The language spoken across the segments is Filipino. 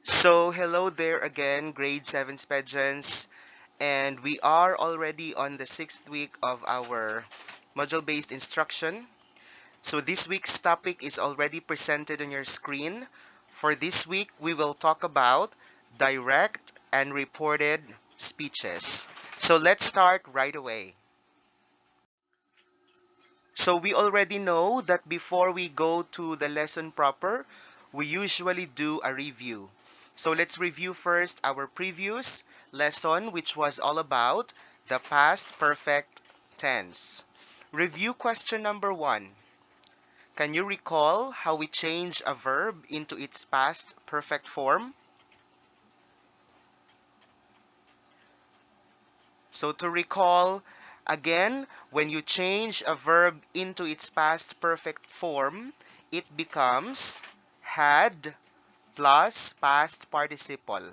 So, hello there again, grade 7 Spedgens, and we are already on the 6th week of our module-based instruction. So, this week's topic is already presented on your screen. For this week, we will talk about direct and reported speeches. So, let's start right away. So, we already know that before we go to the lesson proper, we usually do a review. So let's review first our previous lesson, which was all about the past perfect tense. Review question number 1. Can you recall how we change a verb into its past perfect form? So to recall, again, when you change a verb into its past perfect form, it becomes had plus past participle.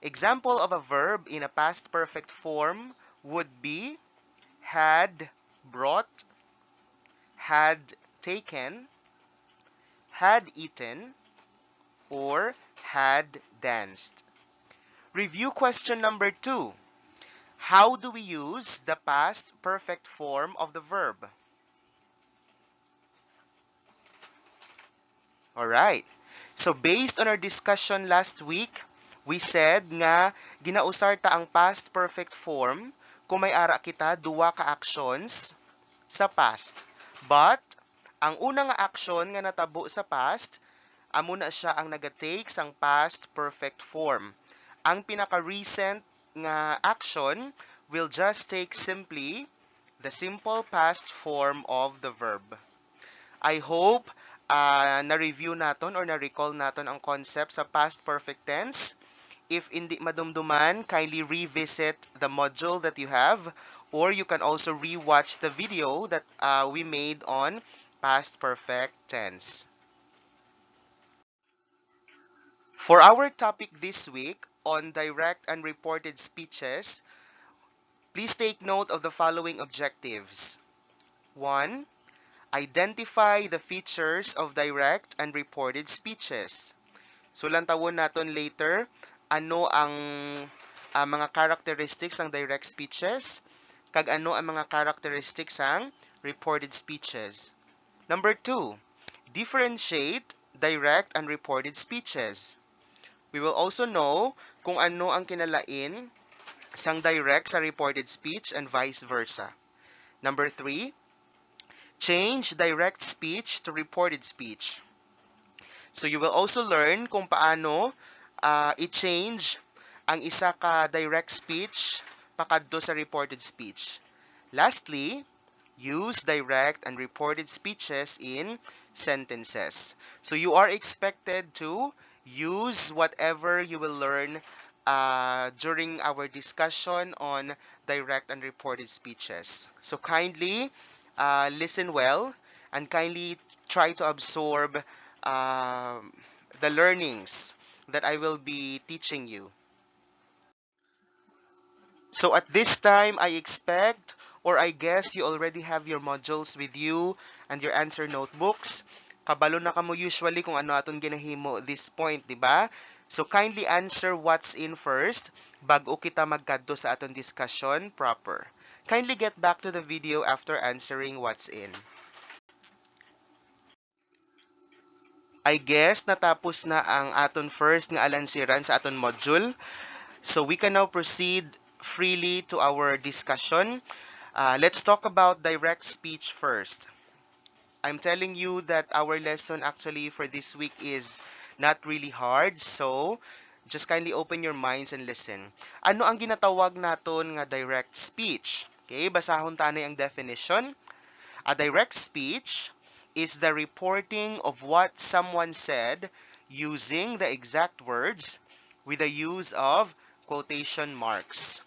Example of a verb in a past perfect form would be had brought, had taken, had eaten, or had danced. Review question number 2. How do we use the past perfect form of the verb? Alright. So based on our discussion last week, we said nga ginausar ta ang past perfect form kung may ara kita duwa ka actions sa past. But ang unang nga action nga natabo sa past, amo na siya ang nagatake sang past perfect form. Ang pinaka-recent nga action will just take simply the simple past form of the verb. I hope na-review naton or na-recall naton ang concept sa past perfect tense. If hindi madumduman, kindly revisit the module that you have, or you can also rewatch the video that we made on past perfect tense. For our topic this week on direct and reported speeches, please take note of the following objectives. 1. Identify the features of direct and reported speeches. So lantawon naton later ano ang mga characteristics ng direct speeches kag ano ang mga characteristics ng reported speeches. Number 2, differentiate direct and reported speeches. We will also know kung ano ang kinalain sang direct sa reported speech and vice versa. Number 3, change direct speech to reported speech. So you will also learn kung paano i-change ang isa ka direct speech pakadto sa reported speech. Lastly, use direct and reported speeches in sentences. So you are expected to use whatever you will learn during our discussion on direct and reported speeches. So kindly listen well and kindly try to absorb the learnings that I will be teaching you. So at this time, I expect or I guess you already have your modules with you and your answer notebooks. Kabalo na kamo usually kung ano aton ginahimo this point, di ba? So kindly answer what's in first bago kita magkadto sa aton discussion proper. Kindly get back to the video after answering what's in. I guess natapos na ang aton first nga alansiran sa aton module. So we can now proceed freely to our discussion. Let's talk about direct speech first. I'm telling you that our lesson actually for this week is not really hard. So just kindly open your minds and listen. Ano ang ginatawag naton nga direct speech? Okay, basahon tanay ang definition. A direct speech is the reporting of what someone said using the exact words with the use of quotation marks.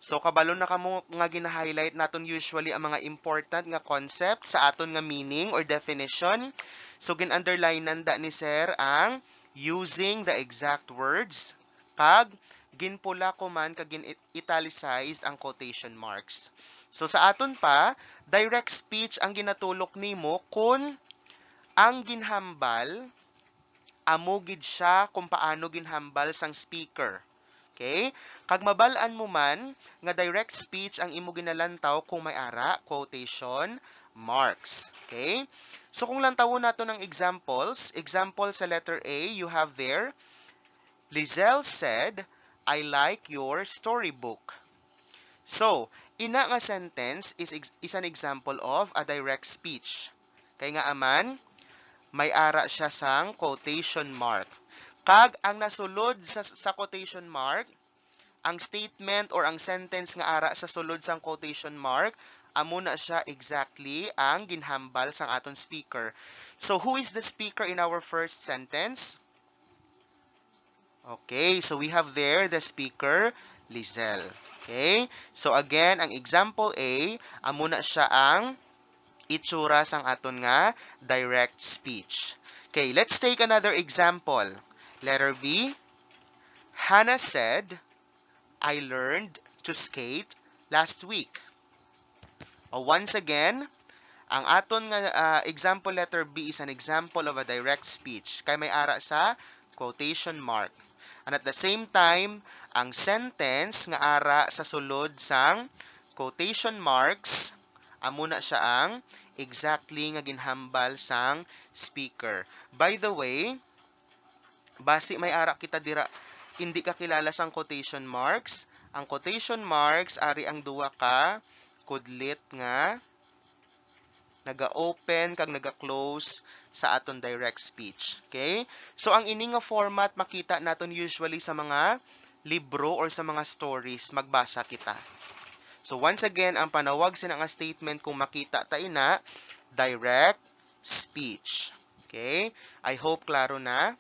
So kabalo na kamo nga gina-highlight naton usually ang mga important nga concept sa aton nga meaning or definition. So gin-underline nanda ni sir ang using the exact words kag ginpula ko man kag gin-italicized ang quotation marks. So sa aton pa, direct speech ang ginatulok nimo kung ang ginhambal amo gid siya kung paano ginhambal sang speaker. Okay? Kag mabal-an mo man nga direct speech ang imo ginalantaw kung may ara, quotation marks. Okay? So kung lantawon nato ng examples, example sa letter A, you have there, Lizelle said, I like your storybook. So, ina nga sentence is an example of a direct speech. Kay nga aman, may ara siya sang quotation mark. Kag ang nasulod sa quotation mark, ang statement or ang sentence nga ara sa sulod sang quotation mark, amo na siya exactly ang ginhambal sang aton speaker. So, who is the speaker in our first sentence? Okay, so we have there the speaker, Lizelle. Okay, so again, ang example A, amo na siya ang itsura sang aton nga direct speech. Okay, let's take another example. Letter B, Hannah said, I learned to skate last week. Once again, ang aton nga example letter B is an example of a direct speech. Kay may ara sa quotation mark. And at the same time, ang sentence nga ara sa sulod sang quotation marks, amo na siya ang exactly nga ginhambal sang speaker. By the way, basi may ara kita dira, hindi ka kilala sang quotation marks. Ang quotation marks, ari ang duwa ka kudlit nga naga-open kag naga-close sa aton direct speech. Okay? So, ang ini nga format makita naton usually sa mga libro or sa mga stories, magbasa kita. So, once again, ang panawag sa nga statement kung makita ta ina, direct speech. Okay? I hope klaro na.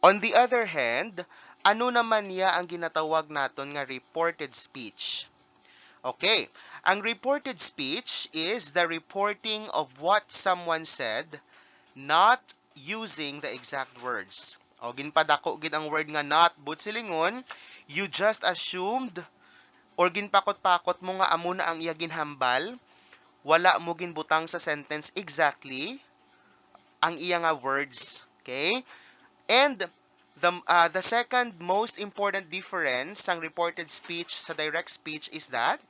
On the other hand, ano naman niya ang ginatawag naton nga reported speech? Okay, ang reported speech is the reporting of what someone said, not using the exact words. O, ginpadako gid ang word nga not, but silingon, you just assumed or ginpakot-pakot mo nga amo na ang iya ginhambal, wala mo ginbutang sa sentence exactly ang iya nga words. Okay? And the second most important difference sang reported speech sa direct speech is that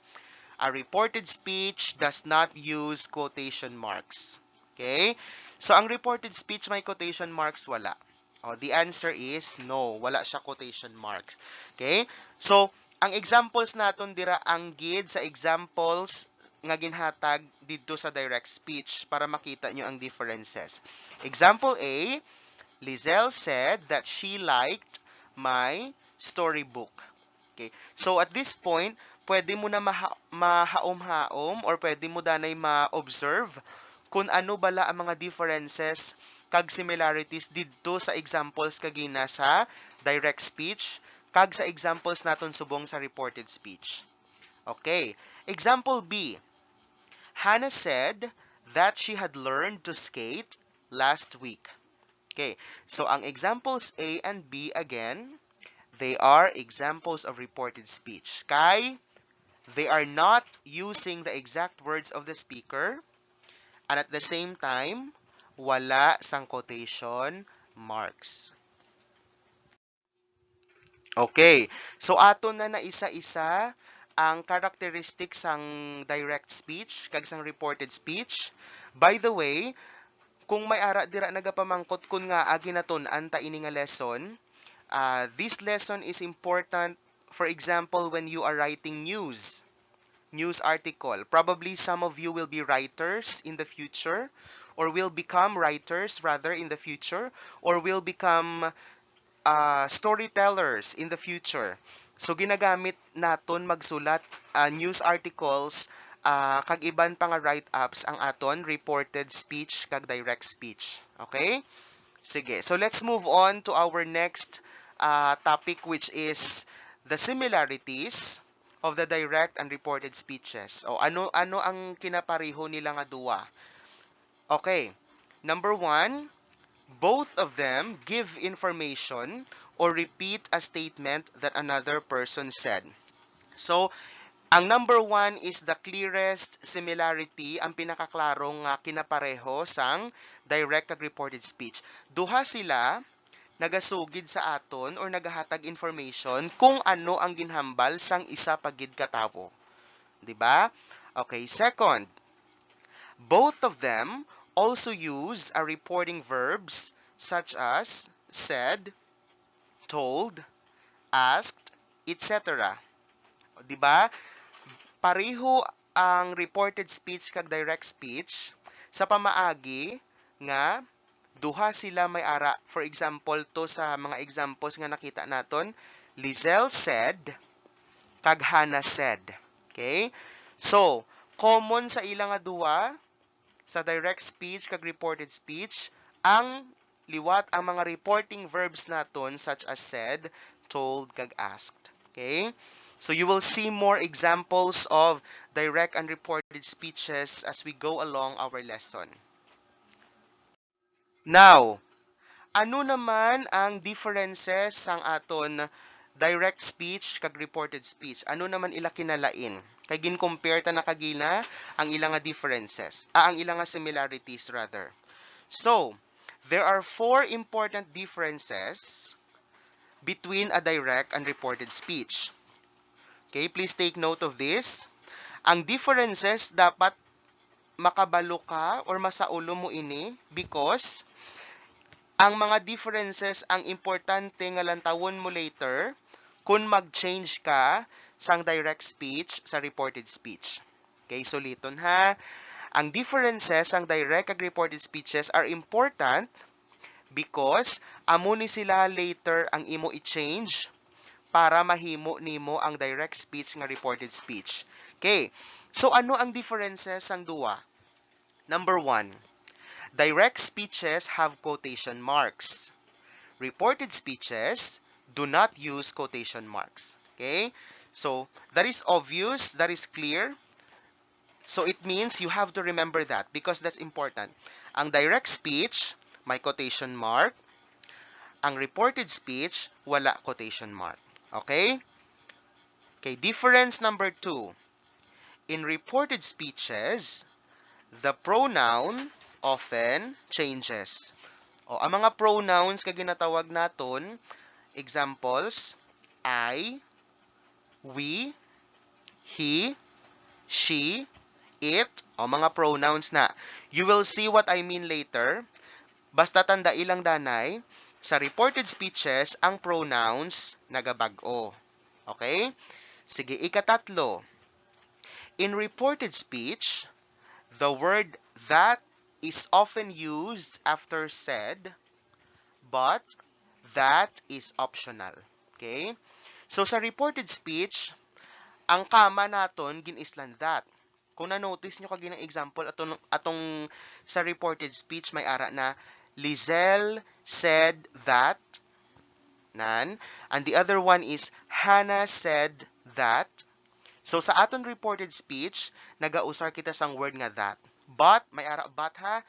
a reported speech does not use quotation marks. Okay? So, ang reported speech may quotation marks, wala. The answer is no. Wala siya quotation marks. Okay? So, ang examples naton dira ang gid sa examples nga ginhatag dito sa direct speech para makita nyo ang differences. Example A, Lizelle said that she liked my storybook. Okay. So, at this point, pwede mo na mahaom-haom or pwede mo danay ma-observe kung ano bala ang mga differences kag similarities dito sa examples kagina sa direct speech kag sa examples naton subong sa reported speech. Okay. Example B. Hannah said that she had learned to skate last week. Okay. So, ang examples A and B again, they are examples of reported speech. Kay, they are not using the exact words of the speaker, and at the same time, wala sang quotation marks. Okay, so aton na isa-isa ang characteristics sang direct speech kag sang reported speech. By the way, kung may ara dira nagapamangkot kun nga agi naton anta ini nga lesson, this lesson is important, for example, when you are writing news article. Probably some of you will be writers in the future, or will become writers rather in the future, or will become storytellers in the future. So ginagamit naton magsulat news articles kag iban pa nga write-ups ang aton reported speech kag direct speech. Okay? Sige. So let's move on to our next topic, which is the similarities of the direct and reported speeches. O ano ang kinapareho nila nga duwa? Okay. Number 1, both of them give information or repeat a statement that another person said. So, Ang number one is the clearest similarity, ang pinakaklarong kinapareho sang direct kag reported speech. Duha sila nagasugid sa aton or nagahatag information kung ano ang ginhambal sang isa pagid ka tawo. Di ba? Okay, second, both of them also use a reporting verbs such as said, told, asked, etc. Di ba? Pareho ang reported speech kag direct speech sa pamaagi nga duha sila may ara. For example, to sa mga examples nga nakita naton, Lizelle said, kag Hannah said. Okay? So, common sa ilang nga duha, sa direct speech kag reported speech, ang liwat ang mga reporting verbs naton such as said, told, kag asked. Okay? So you will see more examples of direct and reported speeches as we go along our lesson. Now, ano naman ang differences sang aton direct speech kag reported speech? Ano naman ila kinalain? Kay gin-compare ta na kagina ang ilang nga differences, ang ilang nga similarities rather. So, there are four important differences between a direct and reported speech. Okay, please take note of this. Ang differences dapat makabalo ka or masaulo mo ini because ang mga differences ang importante nga lantawon mo later kung mag-change ka sang direct speech sa reported speech. Okay, suliton ha. Ang differences sang direct ag reported speeches are important because amo ni sila later ang imo i-change para mahimo nimo ang direct speech nga reported speech. Okay. So ano ang differences sang duwa? Number one, direct speeches have quotation marks. Reported speeches do not use quotation marks. Okay? So that is obvious, that is clear. So it means you have to remember that because that's important. Ang direct speech, may quotation mark. Ang reported speech, wala quotation mark. Okay? Okay, difference number two. In reported speeches, the pronoun often changes. O, ang mga pronouns nga ginatawag naton, examples, I, we, he, she, it, o mga pronouns na. You will see what I mean later. Basta tanda ilang danay, sa reported speeches, ang pronouns nagabag-o. Okay? Sige, ikatatlo. In reported speech, the word that is often used after said, but that is optional. Okay? So sa reported speech, ang kama naton ginislan that. Kung na-notice nyo kagin ng example, atong sa reported speech may ara na Lizelle said that, nan. And the other one is Hannah said that. So sa aton reported speech, nagausar kita sang word nga that. But, may ara but ha,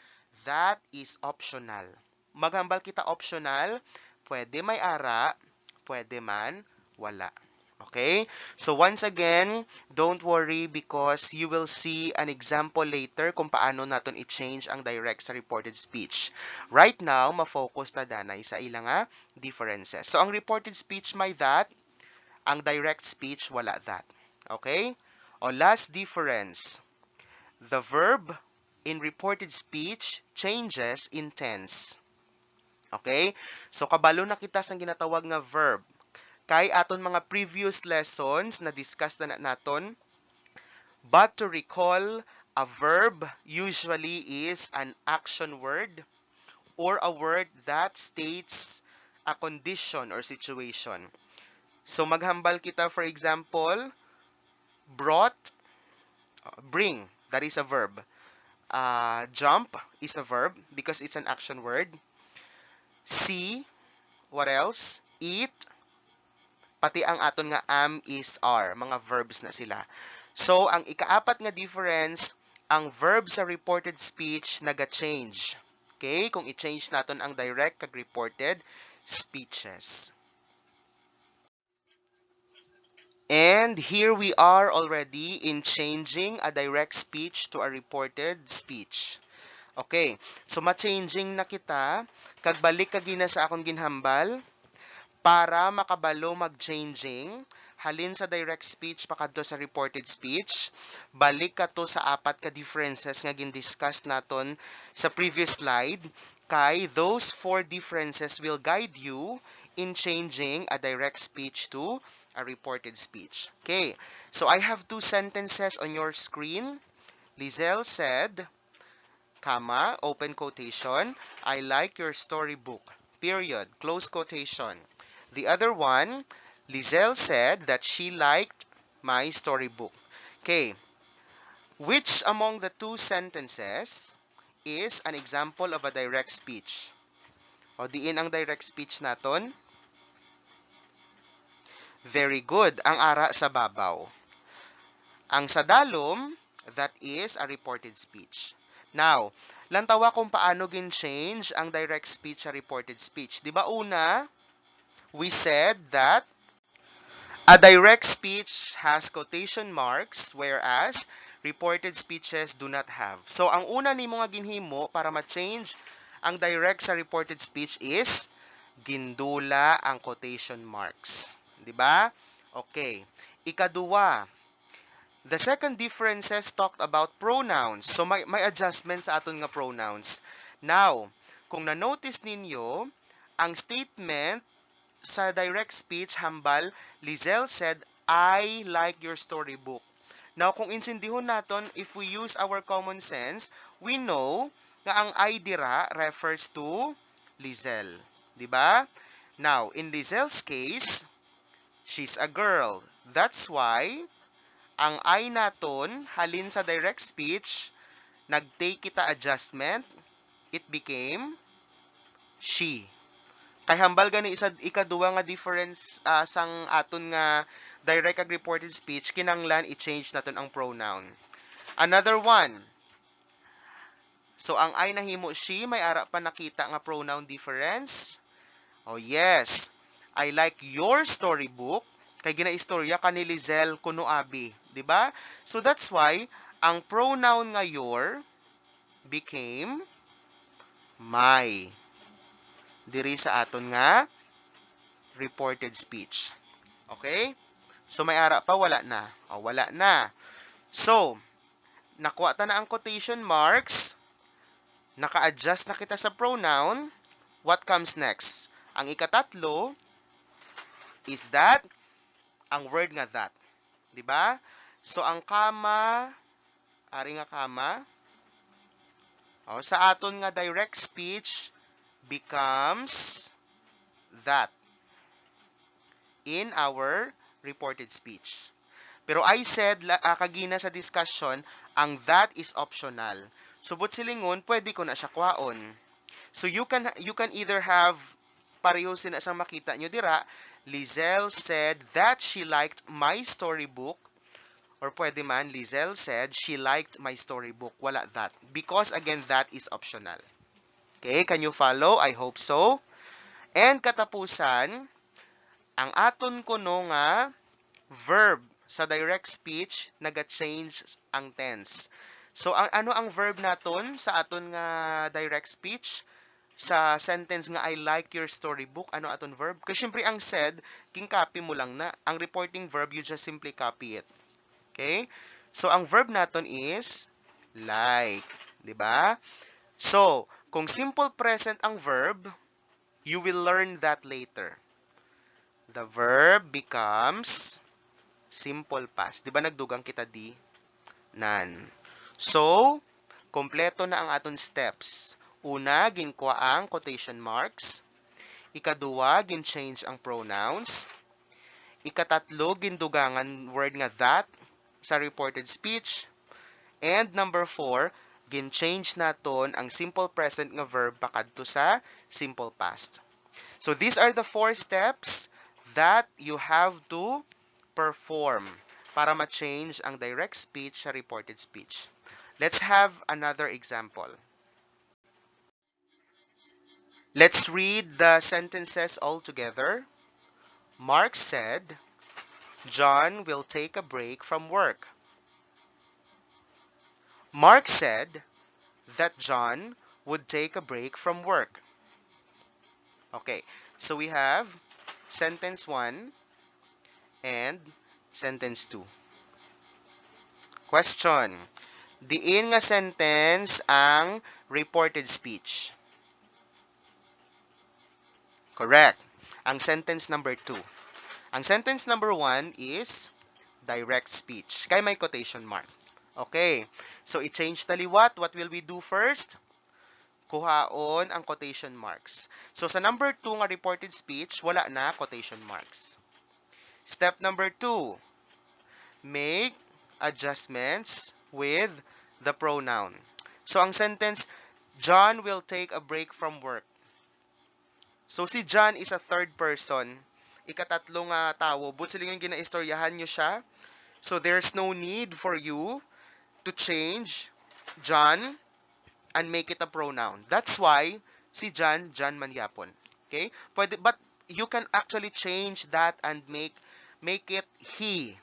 that is optional. Maghambal kita optional, pwede may ara, pwede man wala. Okay? So once again, don't worry because you will see an example later kung paano natin i-change ang direct sa reported speech. Right now, ma-focus ta danay sa ilang differences. So ang reported speech may that, ang direct speech wala that. Okay? O last difference. The verb in reported speech changes in tense. Okay? So kabalo na kita sa ginatawag nga verb. Kay aton mga previous lessons na discuss na naton. But to recall, a verb usually is an action word or a word that states a condition or situation. So maghambal kita for example, brought, bring, that is a verb. Jump is a verb because it's an action word. See, what else? Eat, pati ang aton nga am, is, are. Mga verbs na sila. So, ang ikaapat nga difference, ang verb sa reported speech naga-change. Okay? Kung i-change naton ang direct kag reported speeches. And here we are already in changing a direct speech to a reported speech. Okay, so ma-changing na kita, kag balik ka gina sa akong ginhambal, para makabalo mag-changing, halin sa direct speech pakadto sa reported speech, balik ka to sa apat ka differences nga gin-discuss naton sa previous slide, kay those four differences will guide you in changing a direct speech to a reported speech. Okay, so I have two sentences on your screen. Lizelle said, comma, open quotation, I like your storybook, period, close quotation. The other one, Lizelle said that she liked my storybook. Okay, which among the two sentences is an example of a direct speech? O diin ang direct speech naton? Very good, ang ara sa babaw. Ang sa dalom, that is a reported speech. Now, lantawa kung paano gin-change ang direct speech sa reported speech. Di ba una, we said that a direct speech has quotation marks, whereas reported speeches do not have. So, ang una nimo nga ginhimo para ma-change ang direct sa reported speech is gindula ang quotation marks. Di ba? Okay. Ikaduwa, the second differences talked about pronouns. So, may adjustment sa aton nga pronouns. Now, kung na-notice ninyo, ang statement sa direct speech, hambal, Lizelle said, I like your storybook. Now, kung insindihon naton, if we use our common sense, we know na ang I dira refers to Lizelle. Diba? Now, in Lizelle's case, she's a girl. That's why, ang I naton, halin sa direct speech, nag-take kita adjustment, it became she. Kay hambal gani isa ikaduwa nga difference sang aton nga direct ag reported speech, kinanglan i-change naton ang pronoun. Another one. So ang I nahimo she, may ara pa nakita nga pronoun difference. Oh yes. I like your storybook. Kay ginaistorya ka ni Lizelle kuno abi, di ba? So that's why ang pronoun nga your became my. Diri sa aton nga reported speech. Okay? So may ara pa wala na. O wala na. So nakuha ta na ang quotation marks. Naka-adjust na kita sa pronoun. What comes next? Ang ikatatlo is that ang word nga that. 'Di ba? So ang comma, ari nga comma, sa aton nga direct speech becomes that in our reported speech. Pero I said kagina sa discussion, ang that is optional. Subot silingon, pwede ko na siya kwaon. So you can either have pareho sina sa makita nyo dira, Lizelle said that she liked my storybook, or pwede man, Lizelle said she liked my storybook. Wala that. Because again, that is optional. Okay, can you follow? I hope so. And katapusan, ang aton kuno nga verb sa direct speech, naga-change ang tense. So, ano ang verb naton sa aton nga direct speech? Sa sentence nga, I like your storybook, ano aton verb? Kasi syempre ang said, king copy mo lang na. Ang reporting verb, you just simply copy it. Okay? So, ang verb naton is like. Diba? So, kung simple present ang verb, you will learn that later. The verb becomes simple past. Diba nagdugang kita di? Nan. So, kompleto na ang aton steps. Una, ginkuha ang quotation marks. Ikaduwa, gin-change ang pronouns. Ikatatlo, gindugangan word nga that sa reported speech. And number 4, gin-change naton ang simple present nga verb pakadto sa simple past. So these are the 4 steps that you have to perform para ma-change ang direct speech sa reported speech. Let's have another example. Let's read the sentences all together. Mark said, John will take a break from work. Mark said that John would take a break from work. Okay, so we have sentence 1 and sentence 2. Question. Diin nga sentence ang reported speech. Correct. Ang sentence number 2. Ang sentence number 1 is direct speech. Kaya may quotation mark. Okay. So, i-change na liwat. What will we do first? Kuhaon ang quotation marks. So, sa number 2 nga reported speech, wala na quotation marks. Step number 2. Make adjustments with the pronoun. So, ang sentence, John will take a break from work. So, si John is a third person. Ikatatlo nga tao. But sila yung ginaistoryahan nyo siya. So, there's no need for you to change John and make it a pronoun. That's why si John, John man yapon. Okay? But you can actually change that and make it he.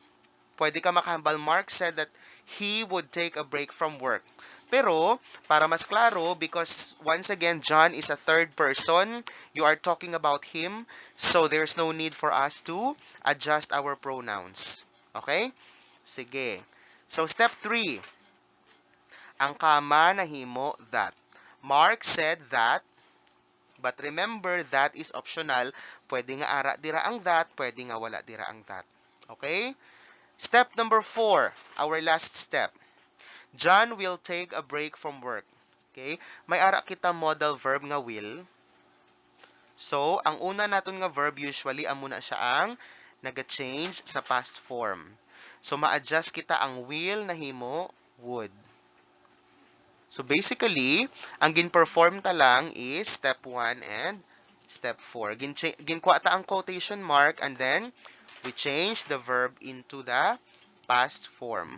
Pwede ka makahambal. Mark said that he would take a break from work. Pero, para mas klaro, because once again, John is a third person, you are talking about him, so there's no need for us to adjust our pronouns. Okay? Sige. So, step 3. Ang kama nahimo that. Mark said that, but remember, that is optional. Pwede nga ara dira ang that, pwede nga wala dira ang that. Okay? Step number 4, our last step. John will take a break from work. Okay? May ara kita modal verb nga will. So, ang una naton nga verb usually amo na siya ang naga-change sa past form. So, ma-adjust kita ang will na himo would. So, basically, ang gin-perform ta lang is step 1 and step 4. Ginkuha ta ang quotation mark and then we change the verb into the past form.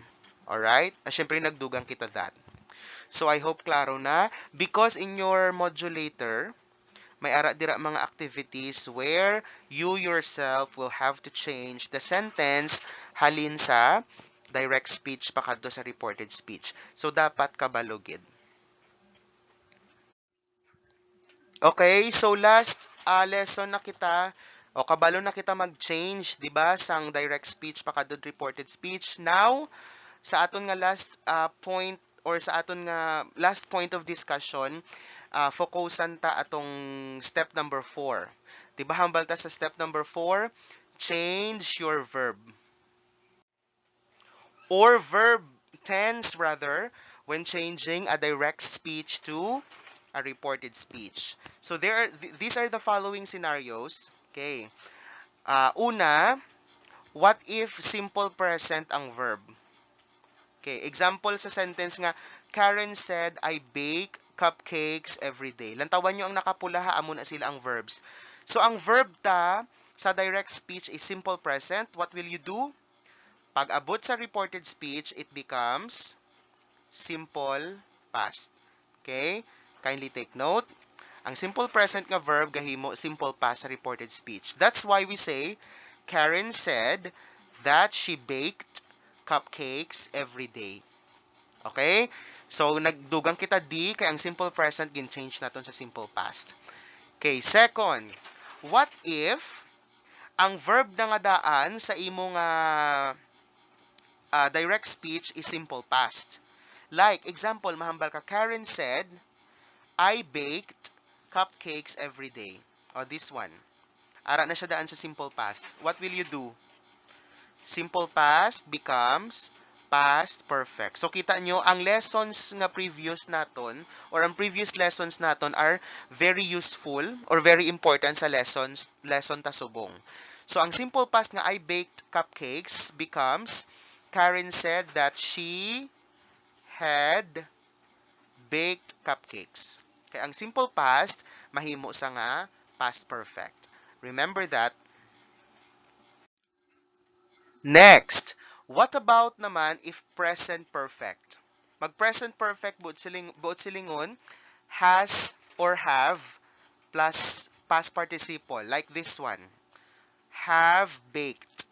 Alright? Siyempre, nagdugang kita that. So, I hope klaro na. Because in your modulator, may ara dira mga activities where you yourself will have to change the sentence halin sa direct speech pakadto sa reported speech. So, dapat kabalugid. Okay, so last lesson na kita, o kabalo na kita mag-change, di ba, sang direct speech pakadto reported speech. Now, sa aton nga last point or sa aton nga last point of discussion, focusan ta atong step number 4. Di ba hambal ta sa step number 4? Change your verb. Or verb tense rather when changing a direct speech to a reported speech. So these are the following scenarios. Okay. Una, what if simple present ang verb? Okay, example sa sentence nga, Karen said, I bake cupcakes every day. Lantawan nyo ang nakapula ha, amo na sila ang verbs. So, ang verb ta sa direct speech is simple present. What will you do? Pag abot sa reported speech, it becomes simple past. Okay? Kindly take note. Ang simple present nga verb, gahimo, simple past sa reported speech. That's why we say, Karen said that she baked cupcakes every day. Okay? So, nagdugang kita di, kaya ang simple present, gin-change natin sa simple past. Okay, second, what if ang verb na nga daan sa imong direct speech is simple past? Like, example, mahambal ka, Karen said, I baked cupcakes every day. O, this one. Ara na siya daan sa simple past. What will you do? Simple past becomes past perfect. So, kita nyo, ang lessons nga previous naton or ang previous lessons naton are very useful or very important sa lesson ta subong. So, ang simple past nga I baked cupcakes becomes Karen said that she had baked cupcakes. Kaya ang simple past, mahimo sa nga past perfect. Remember that. Next, what about naman if present perfect? Mag-present perfect buot silingon has or have plus past participle like this one. Have baked.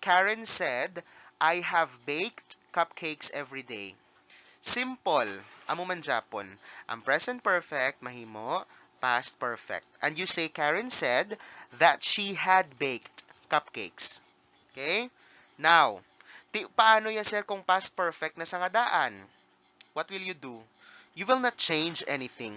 Karen said, I have baked cupcakes every day. Simple. Amo man Japon. Ang present perfect, mahimo, past perfect. And you say, Karen said that she had baked cupcakes. Okay? Now, paano ya sir kung past perfect na sa ngadaan? What will you do? You will not change anything.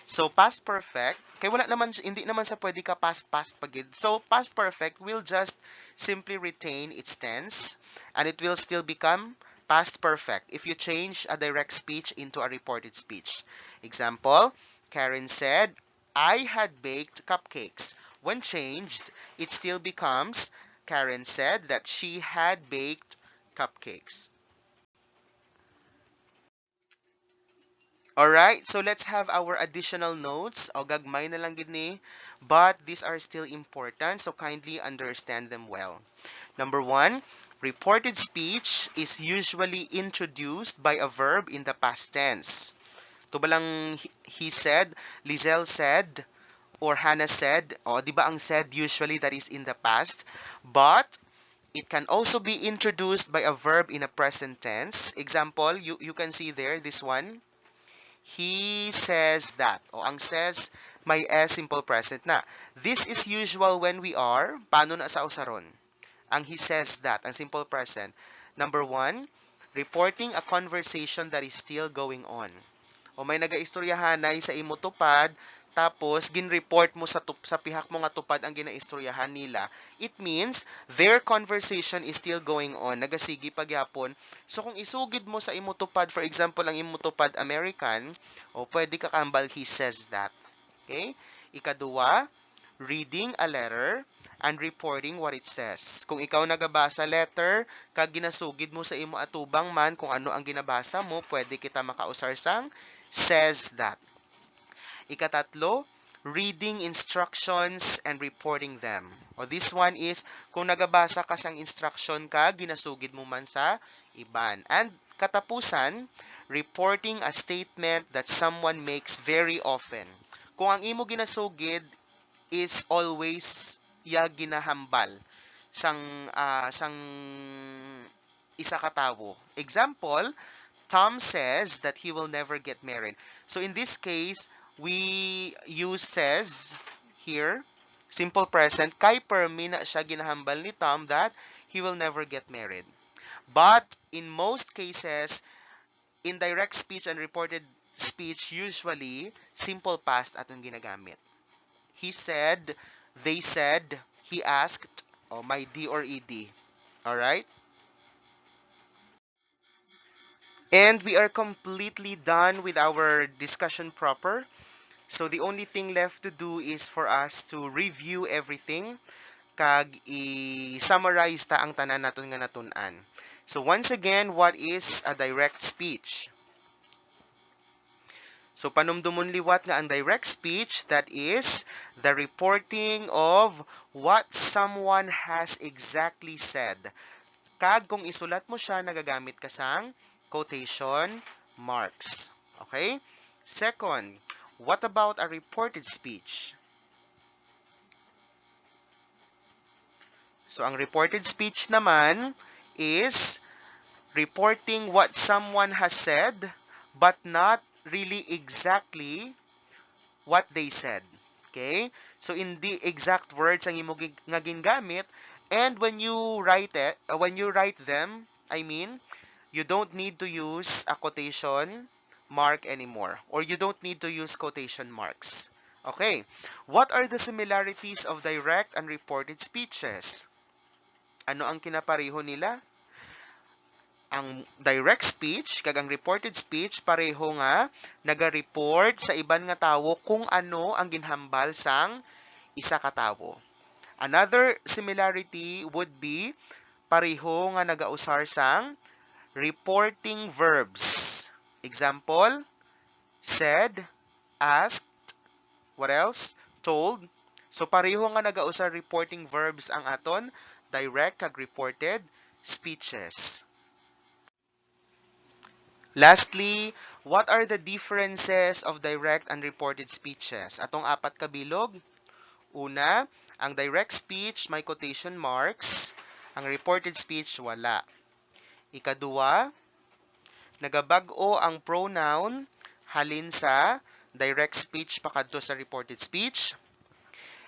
So, past perfect, kay wala naman, hindi naman sa pwede ka past pagid. So, past perfect will just simply retain its tense and it will still become past perfect if you change a direct speech into a reported speech. Example, Karen said, I had baked cupcakes. When changed, it still becomes, Karen said that she had baked cupcakes. Alright, so let's have our additional notes. O gagmay na lang gid ni, but these are still important, so kindly understand them well. Number one, reported speech is usually introduced by a verb in the past tense. Ito ba lang he said, Lizelle said, or Hannah said? O, di ba ang said usually that is in the past? But it can also be introduced by a verb in a present tense. Example, you can see there, this one. He says that. O, ang says, may S simple present na. This is usual when we are, paano na sa usaron? Ang he says that, ang simple present. Number one, reporting a conversation that is still going on. O may nagaistoryahan na sa imo tupad, tapos ginreport mo sa pihak mo nga tupad ang ginaistoryahan nila. It means their conversation is still going on. Nagasigi pagyapon. So kung isugid mo sa imo tupad, for example, ang imo tupad American, o pwede ka kambal he says that. Okay? Ikaduwa, reading a letter and reporting what it says. Kung ikaw nagabasa letter, kag ginasugid mo sa imo atubang man kung ano ang ginabasa mo, pwede kita makausar sang says that. Ikatatlo, reading instructions and reporting them. O this one is, kung nagabasa ka sang instruction ka, ginasugid mo man sa iban. And katapusan, reporting a statement that someone makes very often. Kung ang imo ginasugid is always ya ginahambal sang isa ka tawo. Example, Tom says that he will never get married. So in this case, we use says here, simple present, kay permi na siya ginahambal ni Tom that he will never get married. But in most cases, in direct speech and reported speech, usually, simple past atong ginagamit. He said, they said, he asked, o may D or ED. Alright? And we are completely done with our discussion proper. So the only thing left to do is for us to review everything kag i-summarize ta ang tanan naton nga natun-an. So once again, what is a direct speech? So panumdumon liwat nga ang direct speech, that is the reporting of what someone has exactly said. Kag kung isulat mo siya, nagagamit ka sang quotation marks. Okay? Second, what about a reported speech? So, ang reported speech naman is reporting what someone has said but not really exactly what they said. Okay? So, in the exact words ang imo nga gingamit, and when you write them, I mean, you don't need to use a quotation mark anymore, or you don't need to use quotation marks. Okay, what are the similarities of direct and reported speeches? Ano ang kinapareho nila? Ang direct speech kag ang reported speech pareho nga naga-report sa iban nga tawo kung ano ang ginhambal sang isa ka tawo. Another similarity would be pareho nga nagausar sang reporting verbs. Example, said, asked, what else? Told. So pareho nga nagausar reporting verbs ang aton direct kag reported speeches. Lastly, what are the differences of direct and reported speeches? Atong apat ka bilog. Una, ang direct speech may quotation marks. Ang reported speech, wala. Ikaduwa, nagabag-o ang pronoun halin sa direct speech pakadto sa reported speech.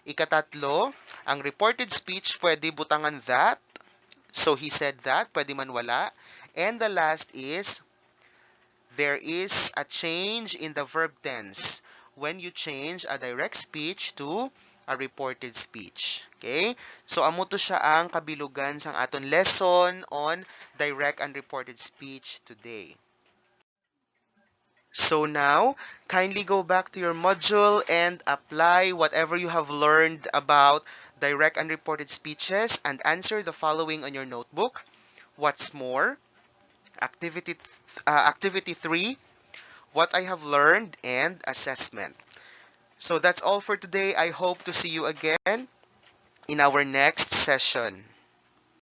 Ikatatlo, ang reported speech pwede butangan that. So he said that, pwede man wala. And the last is, there is a change in the verb tense when you change a direct speech to a reported speech. Okay? So, amo to siya ang kabilugan sang aton lesson on direct and reported speech today. So now, kindly go back to your module and apply whatever you have learned about direct and reported speeches and answer the following on your notebook. What's more? Activity 3, what I have learned, and assessment. So that's all for today. I hope to see you again in our next session.